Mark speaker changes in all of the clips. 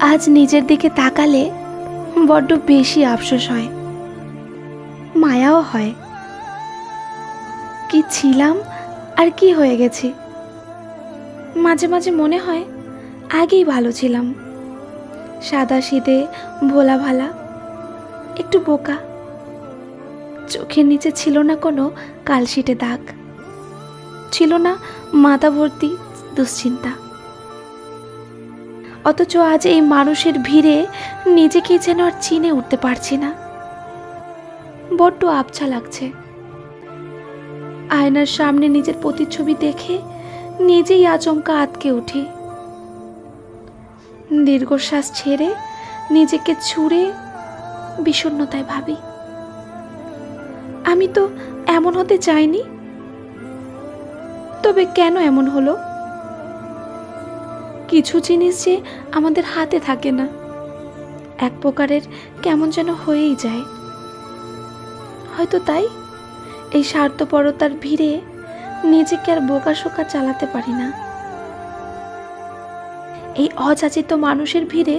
Speaker 1: আজ নিজের দিকে তাকালে বড্ড বেশি আফসোস হয়, মায়াও হয়। কি ছিলাম আর কি হয়ে গেছি। মাঝে মাঝে মনে হয় আগেই ভালো ছিলাম, সাদা সিধে, ভোলা ভালা, একটু বোকা। চোখের নিচে ছিল না কোনো কালশিটে দাগ, ছিল না মাথা ভর্তি দুশ্চিন্তা। অথচ আজ এই মানুষের ভিড়ে নিজেকে যেন আর চিনে উঠতে পারছি না। বড্ড আবছা লাগছে। আয়নার সামনে নিজের প্রতিচ্ছবি দেখে নিজেই আচমকা আটকে উঠি। দীর্ঘশ্বাস ছেড়ে নিজেকে ছুঁড়ে বিষণ্ণতায় ভাবি, আমি তো এমন হতে চাইনি, তবে কেন এমন হলো? কিছু জিনিস যে আমাদের হাতে থাকে না, এক প্রকারের কেমন যেন হয়েই যায়। হয়তো তাই এই স্বার্থপরতার ভিড়ে নিজেকে আর বোকাশোকা চালাতে পারি না। এই অযাচিত মানুষের ভিড়ে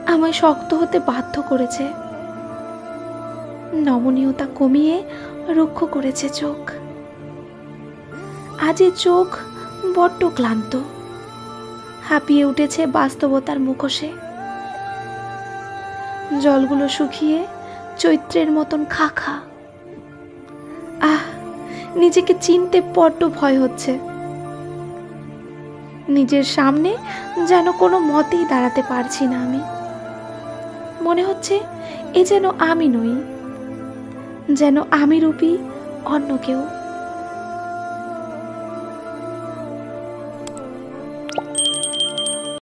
Speaker 1: আমায় শক্ত হতে বাধ্য করেছে, নমনীয়তা কমিয়ে রুক্ষ করেছে চোখ। আজ এ চোখ বড্ড ক্লান্ত, হাঁপিয়ে উঠেছে বাস্তবতার মুখোশে। জলগুলো শুকিয়ে চৈত্রের মতন খাখা। আহ, নিজেকে চিনতে বড্ড ভয় হচ্ছে। নিজের সামনে যেন কোনো মতেই দাঁড়াতে পারছি না আমি। মনে হচ্ছে এ যেন আমি নই, যেন আমি রূপী অন্য কেউ।